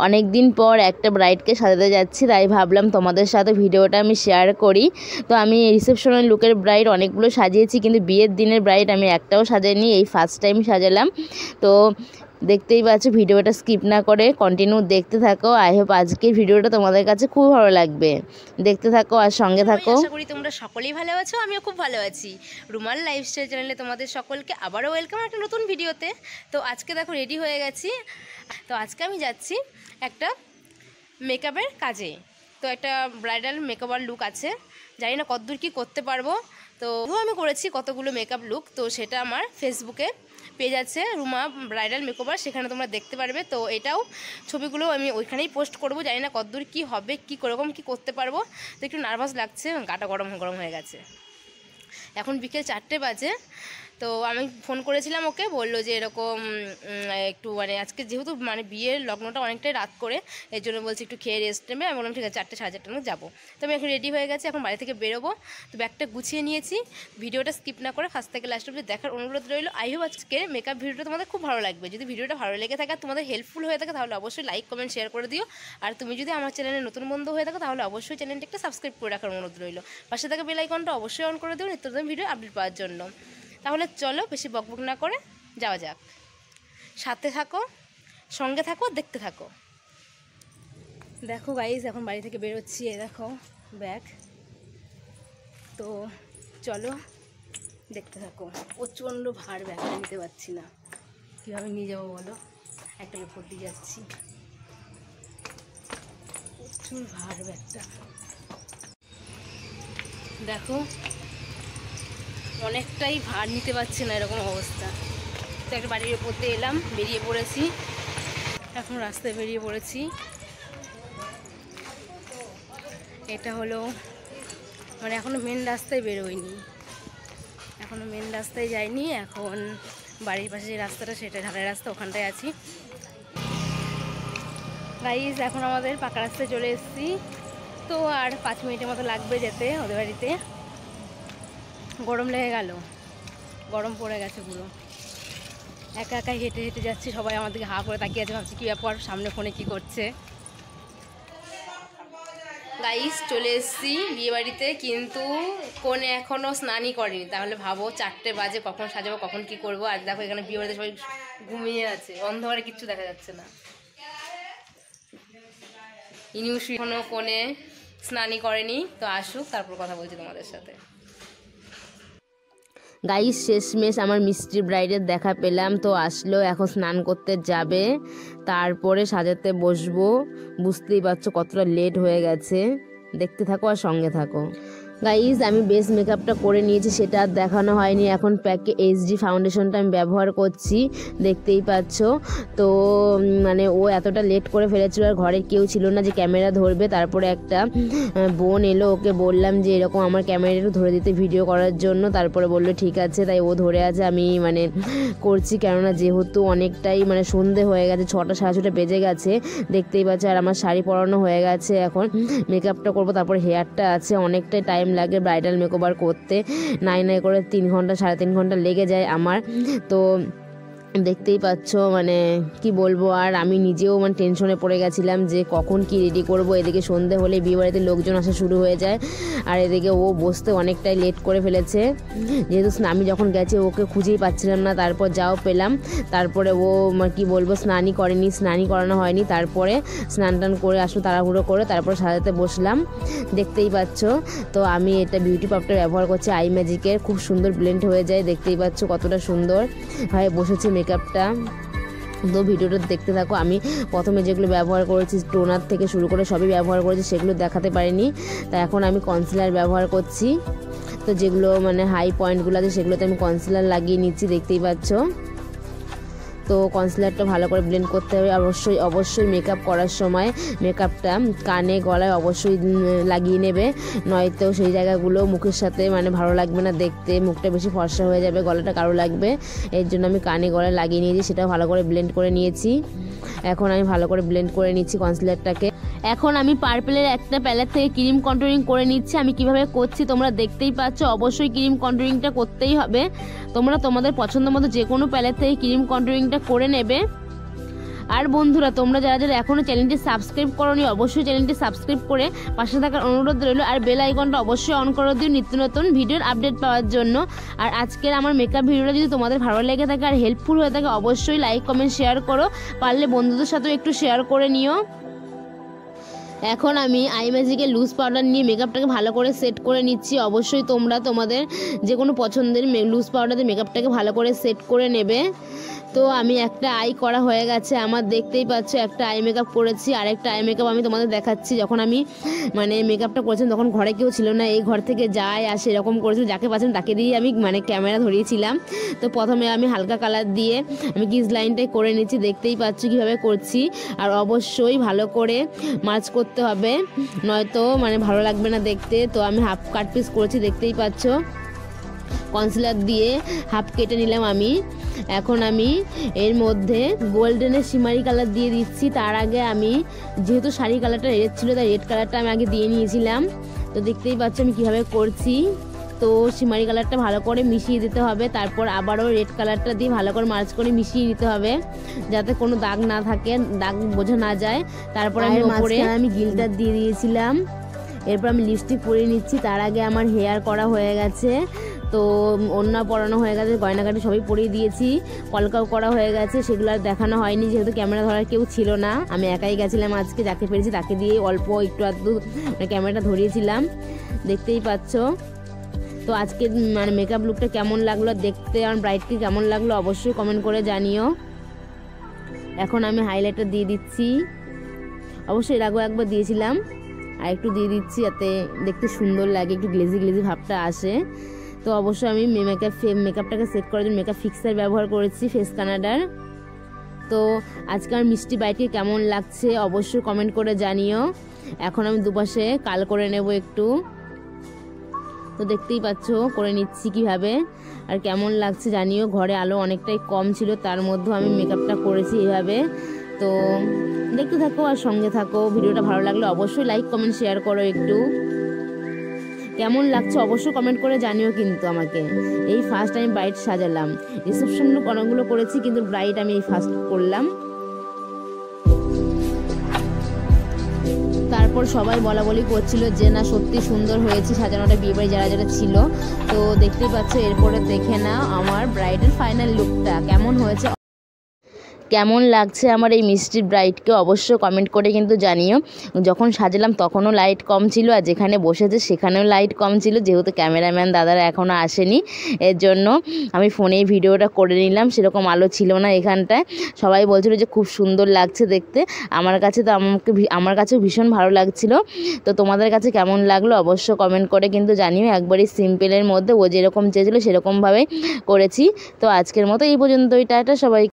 অনেক দিন পর একটা ব্রাইডকে সাজাতে যাচ্ছি, তাই ভাবলাম তোমাদের সাথে ভিডিওটা আমি শেয়ার করি। তো আমি রিসেপশনের লুকের ব্রাইড অনেকগুলো সাজিয়েছি, কিন্তু বিয়ের দিনের ব্রাইড আমি একটাও সাজাইনি, এই ফার্স্ট টাইম সাজালাম। তো দেখতেই পাচ্ছ, ভিডিওটা স্কিপ না করে কন্টিনিউ দেখতে থাকো। আই হোপ আজকের ভিডিওটা তোমাদের কাছে খুব ভালো লাগবে, দেখতে থাকো আর সঙ্গে থাকো। আশা করি তোমরা সকলেই ভালো আছো, আমিও খুব ভালো আছি। রুমাল লাইফস্টাইল চ্যানেলে তোমাদের সকলকে আবারও ওয়েলকাম একটা নতুন ভিডিওতে। তো আজকে দেখো রেডি হয়ে গেছি। তো আজকে আমি যাচ্ছি একটা মেকআপের কাজে। তো একটা ব্রাইডাল মেকআপার লুক আছে, জানি না কতদূর কী করতে পারবো। তো আমি করেছি কতগুলো মেকআপ লুক, তো সেটা আমার ফেসবুকে পেজ আছে রুমা ব্রাইডাল মেকওভার, সেখানে তোমরা দেখতে পারবে। তো এটাও ছবিগুলো আমি ওইখানেই পোস্ট করব, জানি না কতদূর কী হবে, কী রকম কী করতে পারবো। তো একটু নার্ভাস লাগছে, গাটা গরম হয়ে গেছে। এখন বিকেল 4টে বাজে। তো আমি ফোন করেছিলাম ওকে, বললো যে এরকম একটু মানে আজকে যেহেতু মানে বিয়ের লগ্নটা অনেকটাই রাত করে, এর জন্য বলছি একটু খেয়ে রেস্ট নেবে। আমি বললাম ঠিক আছে, 4টে সাড়ে 4টার যাবো। তো আমি এখন রেডি হয়ে গেছি, এখন বাড়ি থেকে বেরোবো। তো ব্যাগটা গুছিয়ে নিয়েছি। ভিডিওটা স্কিপ না করে ফার্স্ট থেকে লাস্ট অবধি দেখার অনুরোধ রইল। আই হোপ আজকে মেকআপ ভিডিওটা তোমাদের খুব ভালো লাগবে। যদি ভিডিওটা ভালো লেগে থাকে, তোমাদের হেল্পফুল হয়ে থাকে, তাহলে অবশ্যই লাইক কমেন্ট শেয়ার করে দিও। আর তুমি যদি আমার চ্যানেলে নতুন বন্ধু হয়ে থাকো, তাহলে অবশ্যই চ্যানেলটা একটা সাবস্ক্রাইব করে রাখার অনুরোধ রইল। পাশে থাকা বেল আইকনটা অবশ্যই অন করে দিও নিত্য নতুন ভিডিও আপডেট পাওয়ার জন্য। তাহলে চলো বেশি বকবক না করে যাওয়া যাক। সাথে থাকো, সঙ্গে থাকো, দেখতে থাকো। দেখো গাইজ, এখন বাড়ি থেকে বেরোচ্ছি। এই দেখো ব্যাগ। তো চলো দেখতে থাকো। প্রচণ্ড ভার, ব্যাগটা নিতে পারছি না, কীভাবে নিয়ে যাবো বলো। একটা উপর দিয়ে যাচ্ছি, প্রচুর ভার ব্যাগটা। দেখো অনেকটাই ভার নিতে পারছি না, এরকম অবস্থা। তো একটা বাড়ির উপর দিয়ে এলাম, বেরিয়ে পড়েছি। এখন রাস্তায় বেরিয়ে পড়েছি। এটা হলো মানে এখনও মেন রাস্তায় বেরোয়নি, এখনও মেন রাস্তায় যাইনি। এখন বাড়ির পাশে যে রাস্তাটা, সেটা ঢালাই রাস্তা, ওখানটায় আছি। গাইজ এখন আমাদের পাকা রাস্তায় চলে এসেছি। তো আর 5 মিনিটের মতো লাগবে যেতে ওদের বাড়িতে। গরম লেগে গেল, গরম পড়ে গেছে পুরো। একা একাই হেঁটে হেঁটে যাচ্ছি, সবাই আমার দিকে হা করে তাকিয়ে আছে, ভাবছি কী ব্যাপার, সামনে ফোনে কি করছে। গাইস চলে এসেছি বিয়েবাড়িতে, কিন্তু কোনে এখনও স্নানই করেনি। তাহলে ভাবো 4টে বাজে, কখন সাজাবো, কখন কি করবো। আর দেখো এখানে বিয়েবাড়িতে সবাই ঘুমিয়ে আছে, অন্ধকারে কিচ্ছু দেখা যাচ্ছে না। ইনিউস এখনও কোনে স্নানই করেনি। তো আসুক, তারপর কথা বলছি তোমাদের সাথে। গাইস শেষমেশ আমার মিষ্টি ব্রাইডের দেখা পেলাম। তো আসলো, এখন স্নান করতে যাবে, তারপরে সাজাতে বসবো। বুঝতেই পারছো কতটা লেট হয়ে গেছে, দেখতে থাকো আর সঙ্গে থাকো। গাইজ আমি বেস মেকআপটা করে নিয়েছি, সেটা আর দেখানো হয়নি। এখন প্যাকে এইচডি ফাউন্ডেশনটা আমি ব্যবহার করছি, দেখতেই পাচ্ছ। তো মানে ও এতটা লেট করে ফেলেছিল, আর ঘরে কেউ ছিল না যে ক্যামেরা ধরবে। তারপরে একটা বোন এলো, ওকে বললাম যে এরকম আমার ক্যামেরাটা ধরে দিতে ভিডিও করার জন্য। তারপরে বললো ঠিক আছে, তাই ও ধরে আছে, আমি মানে করছি। কেননা যেহেতু অনেকটাই মানে সন্ধে হয়ে গেছে, 6টা সাড়ে 6টা বেজে গেছে, দেখতেই পাচ্ছ। আর আমার শাড়ি পরানো হয়ে গেছে, এখন মেকআপটা করবো। তারপরে হেয়ারটা আছে, অনেকটাই টাইম লাগে ব্রাইডাল মেকওভার করতে। নাই করে 3 ঘন্টা 3.5 ঘন্টা লেগে যায় আমার। তো দেখতেই পাচ্ছ মানে কি বলবো। আর আমি নিজেও মানে টেনশনে পড়ে গেছিলাম যে কখন কি রেডি করব। এদিকে সন্ধে হলে বিয়েবাড়িতে লোকজন আসা শুরু হয়ে যায়, আর এদিকে ও বসতে অনেকটাই লেট করে ফেলেছে। যেহেতু আমি যখন গেছি ওকে খুঁজেই পাচ্ছিলাম না, তারপর যাও পেলাম। তারপরে ও কি বলবো, স্নানই করেনি, স্নানই করানো হয়নি। তারপরে স্নান টান করে আসলো তাড়াহুড়ো করে, তারপর সাজাতে বসলাম, দেখতেই পাচ্ছ। তো আমি এটা বিউটি পপটা ব্যবহার করছি আই ম্যাজিকের, খুব সুন্দর ব্লেন্ড হয়ে যায়, দেখতেই পাচ্ছ কতটা সুন্দর হয়ে বসেছে মেকআপটা। তো ভিডিওটা দেখতে থাকো। আমি প্রথমে যেগুলো ব্যবহার করেছি, টোনার থেকে শুরু করে সবই ব্যবহার করেছি, সেগুলো দেখাতে পারিনি। তা এখন আমি কনসিলার ব্যবহার করছি। তো যেগুলো মানে হাই পয়েন্টগুলো আছে, সেগুলোতে আমি কনসিলার লাগিয়ে নিচ্ছি, দেখতেই পাচ্ছ। তো কনসিলারটা ভালো করে ব্লেন্ড করতে হবে। অবশ্যই মেকআপ করার সময় মেকআপটা কানে গলায় অবশ্যই লাগিয়ে নেবে, নয়তো সেই জায়গাগুলো মুখের সাথে মানে ভালো লাগবে না দেখতে, মুখটা বেশি ফর্সা হয়ে যাবে, গলাটা কালো লাগবে। এর জন্য আমি কানে গলায় লাগিয়ে নিয়েছি, সেটাও ভালো করে ব্লেন্ড করে নিয়েছি। এখন আমি ভালো করে ব্লেন্ড করে নিচ্ছি কনসিলারটাকে। এখন আমি পার্পেলের একটা প্যালেট থেকে ক্রিম কন্ট্রোলিং করে নিচ্ছি। আমি কিভাবে করছি তোমরা দেখতেই পাচ্ছ। অবশ্যই ক্রিম কন্ট্রোলিংটা করতেই হবে, তোমরা তোমাদের পছন্দ মতো যে কোনো প্যালেট থেকে ক্রিম কন্ট্রোলিংটা করে নেবে। আর বন্ধুরা, তোমরা যারা যারা এখনও চ্যানেলটি সাবস্ক্রাইব করোনি, অবশ্যই চ্যানেলটি সাবস্ক্রাইব করে পাশে থাকার অনুরোধ রইল। আর বেল আইকনটা অবশ্যই অন করে দিও নিত্য নতুন ভিডিওর আপডেট পাওয়ার জন্য। আর আজকের আমার মেকআপ ভিডিওটা যদি তোমাদের ভালো লেগে থাকে আর হেল্পফুল হয়ে থাকে, অবশ্যই লাইক কমেন্ট শেয়ার করো, পারলে বন্ধুদের সাথেও একটু শেয়ার করে নিও। এখন আমি আই ম্যাজিকের লুজ পাউডার নিয়ে মেকআপটাকে ভালো করে সেট করে নিচ্ছি। অবশ্যই তোমরা তোমাদের যে কোনো পছন্দের লুজ পাউডার দিয়ে মেকআপটাকে ভালো করে সেট করে নেবে। তো আমি একটা আই করা হয়ে গেছে আমার, দেখতেই পাচ্ছ একটা আই মেকআপ করেছি। আর একটা আই মেকআপ আমি তোমাদের দেখাচ্ছি। যখন আমি মেকআপটা করেছিলাম তখন ঘরে কেউ ছিল না, এই ঘর থেকে যায় আসে এরকম করেছিল, যাকে পাচ্ছিলাম তাকে দিয়ে আমি ক্যামেরা ধরিয়েছিলাম। তো প্রথমে আমি হালকা কালার দিয়ে আমি কিস লাইনটাই করে নিচ্ছি, দেখতেই পাচ্ছ কীভাবে করছি। আর অবশ্যই ভালো করে মার্চ করতে হবে, নয়তো ভালো লাগবে না দেখতে। তো আমি হাফ কাট পিস করেছি, দেখতেই পাচ্ছ। কনসিলার দিয়ে হাফ কেটে নিলাম আমি। এখন আমি এর মধ্যে গোল্ডেনের শিমারি কালার দিয়ে দিচ্ছি। তার আগে আমি যেহেতু শাড়ি কালারটা রেড ছিল, তাই রেড কালারটা আমি আগে দিয়ে নিয়েছিলাম। তো দেখতেই পাচ্ছ আমি কীভাবে করছি। তো শিমারি কালারটা ভালো করে মিশিয়ে দিতে হবে, তারপর আবারও রেড কালারটা দিয়ে ভালো করে মার্চ করে মিশিয়ে নিতে হবে, যাতে কোনো দাগ না থাকে, দাগ বোঝা না যায়। তারপর আমি ওপরে গিল্টার দিয়ে দিয়েছিলাম। এরপর আমি লিপস্টিক পরিয়ে নিচ্ছি। তার আগে আমার হেয়ার করা হয়ে গেছে, তো ওড়না পরানো হয়ে গেছে, গয়নাগাটি সবই পরিয়ে দিয়েছি, কলকাও করা হয়ে গেছে। সেগুলো আর দেখানো হয়নি, যেহেতু ক্যামেরা ধরার কেউ ছিল না, আমি একাই গেছিলাম আজকে। যাকে পেরেছি তাকে দিয়ে অল্প একটু আধটু ক্যামেরাটা ধরিয়েছিলাম, দেখতেই পাচ্ছ। তো আজকে মেকআপ লুকটা কেমন লাগলো দেখতে, আমার ব্রাইডকে কেমন লাগলো অবশ্যই কমেন্ট করে জানিও। এখন আমি হাইলাইটার দিয়ে দিচ্ছি, অবশ্যই এর আগেও একবার দিয়েছিলাম, আর একটু দিয়ে দিচ্ছি যাতে দেখতে সুন্দর লাগে, একটু গ্লেজি গ্লেজি ভাবটা আসে। তো অবশ্যই আমি মেকআপটাকে সেট করার জন্য মেকআপ ফিক্সার ব্যবহার করেছি ফেস কানাডার। তো আজকে আমার মিষ্টি ব্রাইডকে কেমন লাগছে অবশ্যই কমেন্ট করে জানিও। এখন আমি দুপাশে কাল করে নেব একটু, তো দেখতেই পাচ্ছ করে নিচ্ছি কিভাবে, আর কেমন লাগছে জানিও। ঘরে আলো অনেকটাই কম ছিল, তার মধ্যেও আমি মেকআপটা করেছি এভাবে। তো দেখতে থাকো আর সঙ্গে থাকো। ভিডিওটা ভালো লাগলে অবশ্যই লাইক কমেন্ট শেয়ার করো। একটু কেমন লাগছে অবশ্যই কমেন্ট করে জানিও কিন্তু আমাকে। এই ফার্স্ট আমি ব্রাইড সাজালাম, রিসেপশন লুক অনেকগুলো করেছি, কিন্তু ব্রাইড আমি এই ফার্স্ট করলাম। তারপর সবাই বলা বলি করছিল যে না সত্যি সুন্দর হয়েছে সাজানোটা, বিয়েবাড়ি যারা যারা ছিল। তো দেখতেই পাচ্ছ, এরপরে দেখে নাও আমার ব্রাইডের ফাইনাল লুকটা কেমন হয়েছে। কেমন লাগছে আমার এই মিষ্টি ব্রাইডকে অবশ্যই কমেন্ট করে কিন্তু জানিও। যখন সাজালাম তখনও লাইট কম ছিল, আর যেখানে বসেছে সেখানেও লাইট কম ছিল, যেহেতু ক্যামেরাম্যান দাদারা এখনও আসেনি, এর জন্য আমি ফোনেই ভিডিওটা করে নিলাম। সেরকম আলো ছিল না এখানটায়। সবাই বলছিল যে খুব সুন্দর লাগছে দেখতে, আমার কাছেও ভীষণ ভালো লাগছিল। তো তোমাদের কাছে কেমন লাগলো অবশ্যই কমেন্ট করে কিন্তু জানিও। একবারই সিম্পলের মধ্যে ও যেরকম চেয়েছিল সেরকমভাবেই করেছি। তো আজকের মতো এই পর্যন্তই, টাটা সবাই।